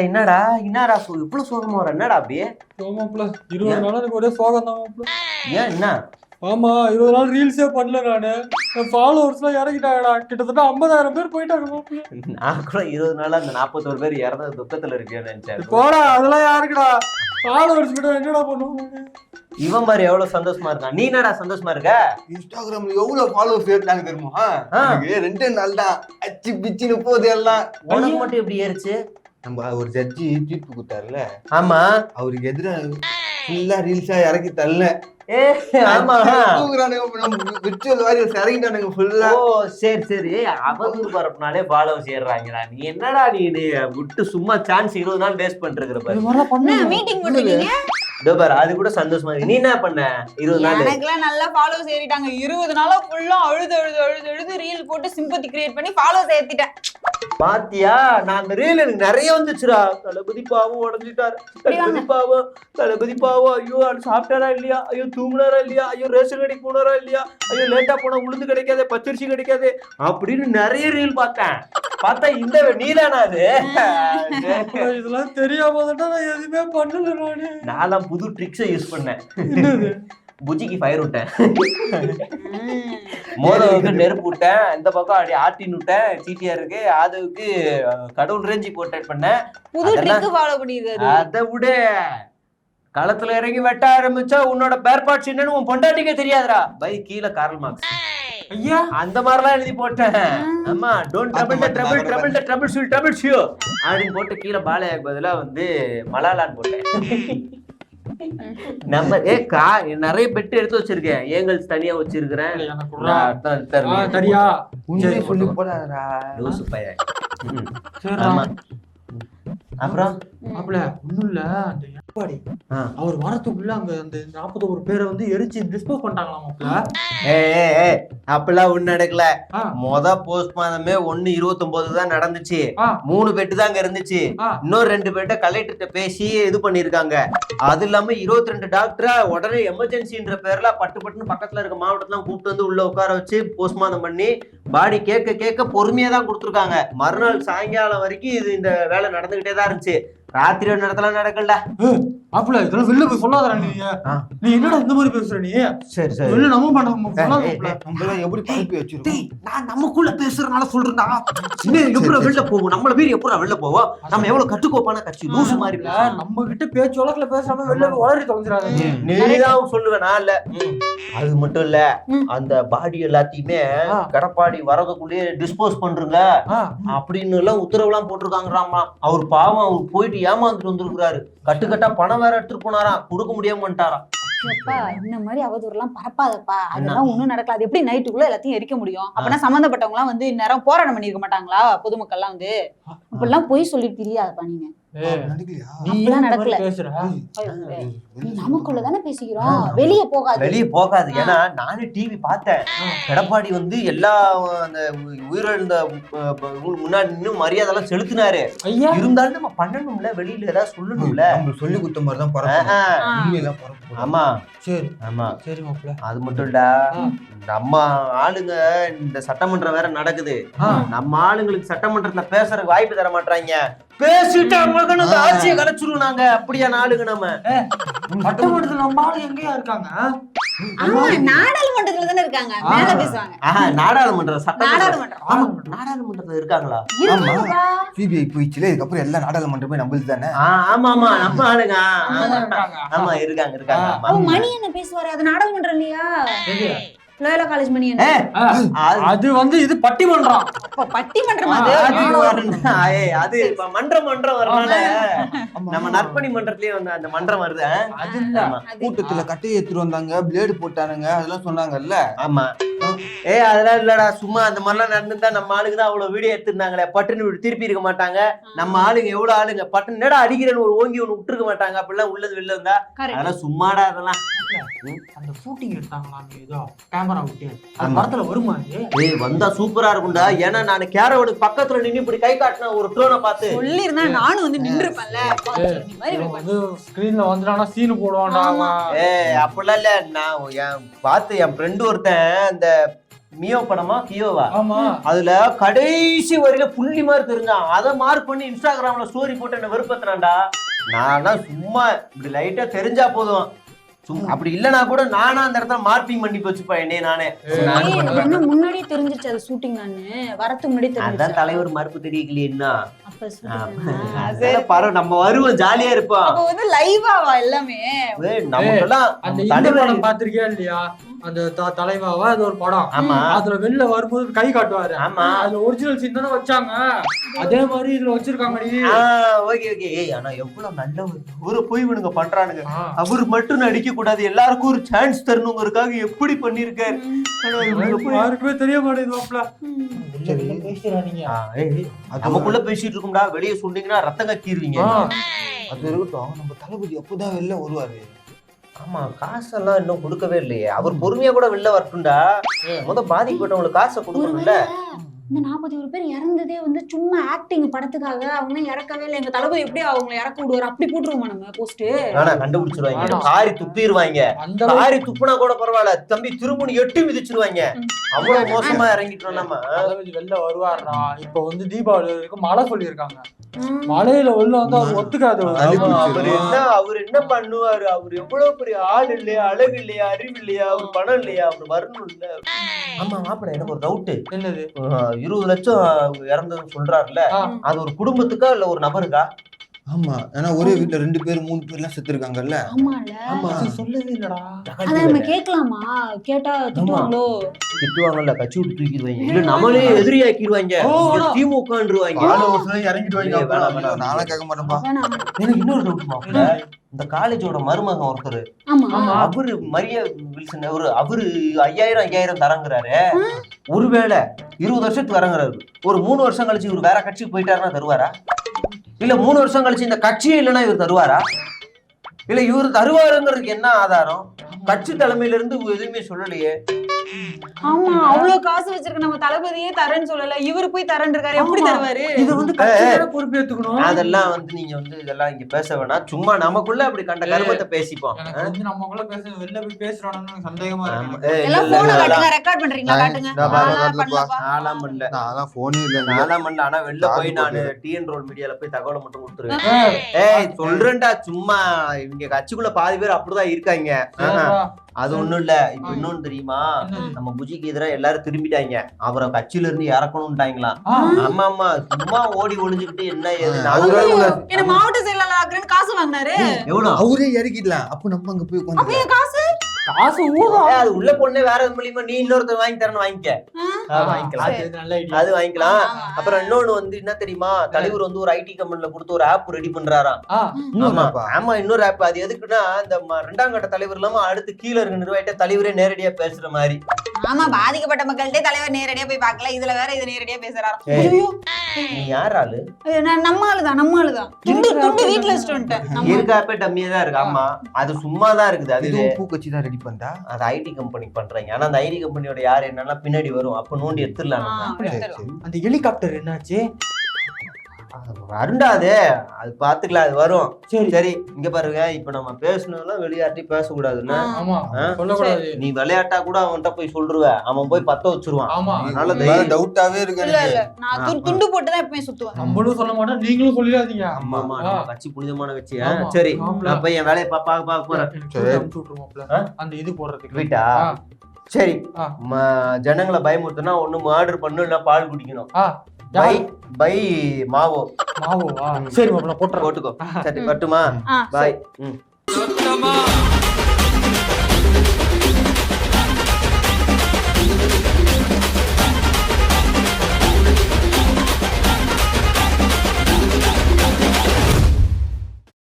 என்னடா இவ்வளவு சோகமா வர? என்னடா அப்படியே சோமாப்ல 20 நாள் எனக்கு ஒரே சோகம் தான். ஏன் என்ன? ஆமா 20 நாள் ரீல்ஸே பண்ணல நானு. என் ஃபாலோவர்ஸ்லாம் இறங்கிட்டாங்கடா. கிட்டத்தட்ட 50,000 பேர் போயிட்டாங்க மாப்ள. நான் கூட 20 நாளா அந்த 41 பேர் இறந்தது துக்கத்துல இருப்பியோன்னு நினைச்சேன். போடா அதெல்லாம் யாருக்குடா? ஃபாலோவர்ஸ் கிட்ட என்னடா பண்ணுவாங்க? இவன் மாதிரி எவ்வளவு சந்தோஷமா இருக்கான். நீ என்னடா சந்தோஷமா இருக்க? இன்ஸ்டாகிராம்ல எவ்வளவு ஃபாலோவர்ஸ் ஏறிட்டாங்க தெரியுமா? எனக்கு 2 நாள் தான் அச்சு பிச்சுன்னு போகுது எல்லாம். உனக்கு மட்டும் எப்படி ஏறிச்சு? நம்ம ஒரு ஜட்ஜி தீர்ப்பு கொடுத்தாருல, ஆமா, அவருக்கு எதிராக ஃபுல்லா ரீல்ஸா இறக்கி தரல. ஆமா விர்ச்சுவல் வாரியர்ஸ் இறங்கிட்டானுங்க ஃபுல்லா. ஓ சரி சரி, அவதூறு பரப்புனாலே ஃபாலோவர்ஸ் ஏறுறாங்கடா. நீ என்னடா நீ விட்டு சும்மா சான்ஸ் 20 நாள் வேஸ்ட் பண்ணிருக்கிற பாரு. மீட்டிங் போட்டுட்டீங்க பாரு, அது கூட சந்தோஷமா இருக்கு. நீ என்ன பண்ண 20 நாள்? எனக்குலாம் நல்லா ஃபாலோவர்ஸ் ஏறிட்டாங்க. 20 நாளா ஃபுல்லா அழுது ரீல் போட்டு சிம்பத்தி கிரியேட் பண்ணி ஃபாலோவர்ஸ் ஏத்திட்டேன். பாத்தியா, நான் அந்த ரீல் எனக்கு நிறைய வந்துச்சுடா. தளபதி பாவம் உடஞ்சிட்டாரு, தளபதி பாவம், ஐயோ அது சாப்பிட்டாரா இல்லையா, ஐயோ தூங்குனாரா இல்லையா, ஐயோ ரேஷன் கடைக்கு போனாரா இல்லையா, ஐயோ லேட்டா போனா உளுந்து கிடைக்காது, பச்சரிசி கிடைக்காது அப்படின்னு நிறைய ரீல் பார்த்தா இந்த நீதானா அது? இதெல்லாம் தெரியாம தான் நான் எதுவுமே பண்ணல நானு. நான் புது ட்ரிக்ஸை யூஸ் பண்ணேன். புஜிக்கு ஃபயர் விட்டேன், மோதவுக்கு நெருப்பு விட்டேன், இந்த பக்கம் அப்படி ஆட்டின் விட்டேன், சிடிஆர் இருக்கு அதுக்கு கடவுள் ரேஞ்சி போர்ட்ரேட் பண்ணேன். புது ட்ரிக் ஃபாலோ பண்ணிருக்காரு. அதை விட களத்துல இறங்கி வெட்ட ஆரம்பிச்சா உன்னோட பேர்பாட்ஸ் என்னன்னு உன் பொண்டாட்டிக்கே தெரியாதுடா. பை கீழே கார்ல் மார்க்ஸ் ஐயா அந்த மாதிரிலாம் எழுதி போட்டேன். ஆமா, டோன்ட் ட்ரபிள் ஷூ அப்படின்னு போட்டு கீழே பாலையாக்கு பதிலா மலாலான்னு போட்டேன். நம்ம நிறைய பெட்டு எடுத்து வச்சிருக்கேன், ஏங்கல்ஸ் தனியா வச்சிருக்கிறேன். அப்புறம் ஒண்ணும் இல்ல, அந்த எடப்பாடி அவர் வரத்துக்குள்ள அங்க அந்த 41 பேரை எரிச்சு டிஸ்போஸ் பண்ணிட்டாங்களாம். அப்பெல்லாம் ஒண்ணு நடக்கல. போஸ்ட்மார்ட்டமே 1/29 தான் நடந்துச்சு. 3 பெட்டு தான் அங்க இருந்துச்சு. இன்னொரு 2 பேர்ட்ட கலெக்டர்கிட்ட பேசி இது பண்ணிருக்காங்க. அது இல்லாம 22 டாக்டரா உடனே எமர்ஜென்சின்ற பேர்ல பட்டுன்னு பக்கத்துல இருக்க மாவட்டத்துல கூப்பிட்டு உள்ள உட்கார வச்சு போஸ்ட்மார்ட்டம் பண்ணி பாடி கேட்க பொறுமையா தான் கொடுத்துருக்காங்க. மறுநாள் சாயங்காலம் வரைக்கும் இந்த வேலை நடந்துகிட்டே தான் இருந்துச்சு. ராத்திரி ஒரு இடத்துல நடக்கல. மாப்பிள்ள இதெல்லாம் வெளில போய் சொல்லாதடா. நீ என்னடா இந்த மாதிரி பேசுற? நீ சரி சரி வெளில நம்ம பண்ண எப்படி பரப்பி வச்சிருக்கோம்? நான் நமக்குள்ள பேசுறதுனால சொல்றேன்டா. எப்படி வெளில போவோம்? நம்மள பேர் எப்படி வெளில போவோம்? நம்ம எவ்வளவு கட்டுக்கோப்பான கட்சி லூசு மாதிரி. நம்ம கிட்ட பேச்சு வழக்குல பேசாம வெளில வளரி தொலைஞ்சிடாங்க. நீதான் சொல்லுவேனா? இல்ல அது மட்டும் இல்ல, அந்த பாடி எல்லாத்தையுமே கடப்பாடி வரதுக்குள்ளேயே டிஸ்போஸ் பண்றீங்க அப்படின்னு எல்லாம் உத்தரவு எல்லாம் போட்டிருக்காங்கறாமா. அவர் பாவம், அவர் போயிட்டு ஏமாந்துட்டு வந்திருக்கிறாரு. கட்டுக்கட்டா பணம் வேற எடுத்துட்டு போனாராம், கொடுக்க முடியாம பண்ணிட்டாராம். இந்த மாதிரி அவதூறுலாம் பரப்பாதப்பா, அதெல்லாம் ஒண்ணும் நடக்காது. எப்படி நைட்டுக்குள்ள எல்லாத்தையும் எரிக்க முடியும்? அப்பனா சம்பந்தப்பட்டவங்க எல்லாம் இந்நேரம் போராட்டம் பண்ணிருக்க மாட்டாங்களா? பொதுமக்கள் எல்லாம் இப்பெல்லாம் போய் சொல்லிட்டு தெரியாதப்பா. நீங்க நமக்குள்ளதானே பேசிக்கிறோம், வெளியே போகாது. ஏன்னா நானே டிவி பார்த்தேன். எடப்பாடி எல்லா அந்த உயிரிழந்த முன்னாடி இன்னும் மரியாதை எல்லாம் செலுத்தினாரு. இருந்தாலும் நம்ம பண்ணணும்ல, வெளியில ஏதாவது சொல்லணும்ல. சொல்லி குத்த மாதிரிதான் பரவாயில்ல. ஆமா சரி ஆமா சரி மாப்ள. அது மட்டும் இல்ல, நம்ம ஆளுங்க இந்த சட்டமன்றம் வேற நடக்குது. நம்ம ஆளுங்களுக்கு சட்டமன்றத்துல பேசுறதுக்கு வாய்ப்பு தர மாட்டாங்க. பேசிட்டு ஆட்சியை கலைச்சிருவோம் நாங்க. அப்படியா ஆளுங்க? நம்ம சட்டமன்றத்துல நம்ம ஆளு எங்கயா இருக்காங்க? நாடாளுமன்றத்துல தானே இருக்காங்க, மேல பேசுவாங்க. நாடாளுமன்றத்துல இருக்காங்களா? சிபிஐ போயிடுச்சுல, இதுக்கப்புறம் எல்லா நாடாளுமன்றமே நம்மளுக்கு தானே. ஆமா ஆமா, நம்ம ஆளுங்க. ஆமா இருக்காங்க. மணி என்ன பேசுவாரு? அது நாடாளுமன்றம் இல்லையா? லோயலா காலேஜ் மணி என்ன? அது இது பட்டிமன்றம். பட்டிமன்றம் அது மன்றம் வரனால நம்ம நற்பணி மன்றத்திலேயே அந்த மன்றம் வருது. கூட்டத்துல கட்டையை எடுத்துட்டு வந்தாங்க, பிளேடு போட்டானுங்க, அதெல்லாம் சொன்னாங்கல்ல. ஆமா அதெல்லாம் இல்லடா, சும்மா அந்த மாதிரிலாம் நடந்துட்டா நம்ம ஆளுங்க தான் அவ்வளவு வீடியோ எடுத்திருந்தாங்களே, பட்டுன்னு திருப்பி இருக்க மாட்டாங்க. நம்ம ஆளுங்க எவ்வளவு ஆளுங்க பட்டுன்னு என்னடா அடிக்கிறேன்னு ஒரு ஓங்கி ஒண்ணு விட்டுருக்க மாட்டாங்க. அப்படிலாம் உள்ளது வெளில இருந்தா அதெல்லாம் சும்மாடா. அதெல்லாம் அந்த ஷூட்டிங் எடுத்தாங்களா ஏதோ கேமரா விட்டு, அந்த படத்துல வருமா? வந்தா சூப்பரா இருக்கும்டா. ஏன்னா நான் கேரோட பக்கத்துல நின்னு இப்படி கை காட்டின ஒரு ட்ரோனை பார்த்து சொல்லிருந்தா நானும் நின்றுப்பேன்ல. ஸ்கிரீன்ல வந்துட்டானா சீன் போடுவான்டா. அப்படிலாம் இல்ல, நான் பார்த்து என் ஃப்ரெண்டு ஒருத்தன் அந்த மியோ படமா கியோவா ஆமா அதுல கடைசி வரையில புள்ளி மாதிரி தெரிஞ்சான். அதை மார்க் பண்ணி இன்ஸ்டாகிராம்ல ஸ்டோரி போட்டு என்ன வெறுப்பத்துறான்டா. நானா சும்மா இப்படி லைட்டா தெரிஞ்சா போதும், அப்படி இல்லனா கூட நானா அந்த இடத்துல மார்க்கிங் பண்ணி வச்சுப்பேன் என்னைய நானே. என்ன முன்னாடியே தெரிஞ்சிருச்சு அது ஷூட்டிங், நானு வரதுக்கு முன்னாடி அதான் தெரிஞ்சிருச்சு. தலைவர் மறுப்பு தெரியலையே என்ன. அப்ப shooting. அதனால பரவாயில்ல, நம்ம வருவோம், ஜாலியா இருப்போம். அப்ப வந்து லைவாவா எல்லாமே? நமக்கெல்லாம் அந்த இந்த படம் பாத்திருக்கியா இல்லையா, அந்த தலைவாவா அது ஒரு படம். ஆமா அதுல வெளில வரும்போது கை காட்டுவாரு. ஆமா அதுல ஒரிஜினல் சீன் தானே வச்சாங்க, அதே மாதிரி இதுல வச்சிருக்காங்கடி. Okay okay. ஏய் ஆனா எவ்வளவு நல்லவர், ஒரு போய் இவனுங்க பண்றானுங்க. அவர் மட்டும் நடிக்க கூடாது, எல்லாருக்கும் ஒரு சான்ஸ் தரணுங்கிறதுக்காக எப்படி பண்ணிருக்காரு. யாருக்குமே தெரிய மாட்டேங்குது. நமக்குள்ள பேசிட்டு இருக்கோம்டா, வெளியே சொன்னீங்கன்னா ரத்தம் கக்கிடுவீங்க. அது இருக்கட்டும், நம்ம தளபதி எப்போதான் வெளில வருவாரு? ஆமா காசெல்லாம் இன்னும் கொடுக்கவே இல்லையே. அவர் பொறுமையா கூட வெளில வரட்டும்டா. பாதிக்கப்பட்டவங்களுக்கு காசை கொடுக்கணும்ல. இந்த 41 பேர் இறந்ததே வந்து சும்மா ஆக்டிங் படத்துக்காக, அவங்க இறக்கவே இல்லை. எங்க தளபதி எப்படி அவங்களை இறக்க விடுவாரு, அப்படி போட்டுருவோமா நம்ம போஸ்ட்? ஆனா கண்டுபிடிச்சிருவாங்க, காரி துப்பிடுவாங்க. காரி துப்புனா கூட பரவாயில்ல, தம்பி திரும்ப 8 மிதிச்சிருவாங்க. அவ்வளவு மோசமா இறங்கிட்டோம் நம்ம. தளபதி வெளில வருவாருடா. இப்ப வந்து தீபாவளி வரைக்கும் மழை சொல்லியிருக்காங்க. மழையில உள்ள வந்து அவர் ஒத்துக்காது. அவர் என்ன பண்ணுவாரு? அவர் எவ்வளவு பெரிய ஆள் இல்லையா, அழகு இல்லையா, அறிவு இல்லையா, அவர் பணம் இல்லையா, அவர் வரணும் இல்ல. ஆமா மாப்பிள்ள, எனக்கு ஒரு டவுட். என்னது? 20 லட்சம் இறந்ததுன்னு சொல்றாருல்ல, அது ஒரு குடும்பத்துக்கா இல்ல ஒரு நபருக்கா? ஆமா, ஏன்னா ஒரே வீட்டுல 2 பேர் 3 பேர்லாம் செத்து இருக்காங்கல்ல. ஆமா சொல்லவே இல்லடா. அத நம்ம கேட்கலாமா? கேட்டா திட்டுவாங்களோ? திட்டுவாங்கல்ல, கட்சி விட்டு தூக்கிடுவாங்க, இல்ல நம்மளே எதிரியாக்கிடுவாங்க, திமுகன்றுவாங்க. நானும் கேட்க மாட்டேன்பா. எனக்கு இன்னொரு டவுட் மாப்பிள்ள, இந்த காலேஜோட மருமகன் ஒருத்தர், அவரு மரிய வில்சன், அவரு 5000 தரங்குறாரு. ஒருவேளை 20 வருஷத்துக்கு வரங்குறாரு, ஒரு 3 வருஷம் கழிச்சு இவர் வேற கட்சிக்கு போயிட்டாருன்னா தருவாரா? இல்ல 3 வருஷம் கழிச்சு இந்த கட்சியே இல்லைன்னா இவர் தருவாரா? இல்ல இவர் தருவாருங்கிறதுக்கு என்ன ஆதாரம்? கட்சி தலைமையில இருந்து எதுவுமே சொல்லலையே. ஆமா, அவ்வளவு காசு வச்சிருக்க நம்ம தளபதியே தரேன்னு சொல்லல, இவரு போய் தரேன்னு இருக்காரு, எப்படி தருவாரு? இது வந்து பொறுப்பு ஏத்துக்கணும். அதெல்லாம் வந்து நீங்க வந்து இதெல்லாம் இங்க பேச வேணாம், சும்மா நமக்குள்ள அப்படி கண்ட கருமத்தை பேசிப்போம். நம்மக்குள்ள பேச வெளில போய் பேசுறோம்னு சந்தேகமா இருக்கு. எல்லாம் போன காட்டுங்க, ரெக்கார்ட் பண்றீங்களா? காட்டுங்க. நாலாம் பண்ணல, நான் போனே இல்ல. நாலாம் பண்ணல. ஆனா வெளில போய் நான் டிஎன் ரோல் மீடியால போய் தகவலை மட்டும் கொடுத்துருவேன். ஏய் சொல்றேன்டா, சும்மா இங்க கட்சிக்குள்ள பாதி பேர் அப்படிதான் இருக்காங்க. அது ஒண்ணும் இல்ல. இப்ப இன்னொன்னு தெரியுமா, நம்ம புஜிக்கு எதிராக எல்லாரும் திரும்பிட்டாங்க, அவரை கட்சியில இருந்து இறக்கணும்ட்டாங்களாம். ஆமா ஆமா, சும்மா ஓடி ஒளிஞ்சுக்கிட்டு என்ன ஏது மாவட்ட செயலாளர் காசு வாங்கினாரு. எவ்வளவு? அவரே இறக்கிடலாம். அப்ப நம்ம அங்க போய் உட்காந்து காசு காசு ஊதா. அது உள்ள பொண்ணே வேற மூலியமா நீ இன்னொருத்தர் வாங்கி தரணும், வாங்கிக்க. வாங்கிக்கலாம், அது வாங்கிக்கலாம். அப்புறம் இன்னொன்னு வந்து என்ன தெரியுமா, தலைவர் வந்து ஒரு ஐடி கம்பெனில கொடுத்து ஒரு ஆப் ரெடி பண்றாராம். ஆமா, இன்னொரு ஆப். அது எதுக்குன்னா, இந்த 2ஆம் கட்ட தலைவர் இல்லாம அடுத்து கீழே இருக்க நிர்வாகிட்ட தலைவரே நேரடியா பேசுற மாதிரி. ஆமா, பாதிக்கப்பட்ட மக்கள்கிட்ட தலைவர் நேரடியா போய் பார்க்கல, இதுல வேற இது நேரடியா பேசுறாரு. நீ யார் ஆளு? நம்ம ஆளுதான், நம்ம ஆளுதான். துண்டு வீட்டுல வச்சுட்டு வந்துட்டேன். இருக்காப்பே டம்மியா தான் இருக்கு. ஆமா, அது சும்மாதான் இருக்குது. அது பூக்கட்சி தான் ரெடி பண்றா. அது ஐடி கம்பெனி பண்றாங்க. ஆனா அந்த ஐடி கம்பெனியோட யாரு என்னன்னா பின்னாடி வரும், அப்ப நோண்டி எடுத்துடலாம். அந்த ஹெலிகாப்டர் என்னாச்சு? அருண்டாது, அது பாத்துக்கலாம், அது வரும். சரி இங்க பாருங்க, இப்ப நம்ம பேசணும்லாம் வெளியாட்டி பேசக்கூடாதுன்னா, நீ விளையாட்டா கூட அவன்கிட்ட போய் சொல்லுவ, அவன் போய் பத்த வச்சிருவான். அதனால டவுட்டாவே இருக்கு. நான் துண்டு போட்டுதான் எப்பவுமே சுத்துவேன். நம்மளும் சொல்ல மாட்டோம், நீங்களும் சொல்லிடாதீங்க. ஆமா ஆமா, கட்சி புனிதமான கட்சி. சரி நான் போய் என் வேலையை பாக்க போறேன். அந்த இது போடுறதுக்கு வீட்டா? சரி, ஜனங்களை பயமுறுத்துனா ஒண்ணு ஆர்டர் பண்ணு, இல்ல பால் குடிக்கணும். பை மாவோவா? சரி மாப்பிள்ள, போட்டுக்கோ. சரி, வரட்டுமா? பாய்.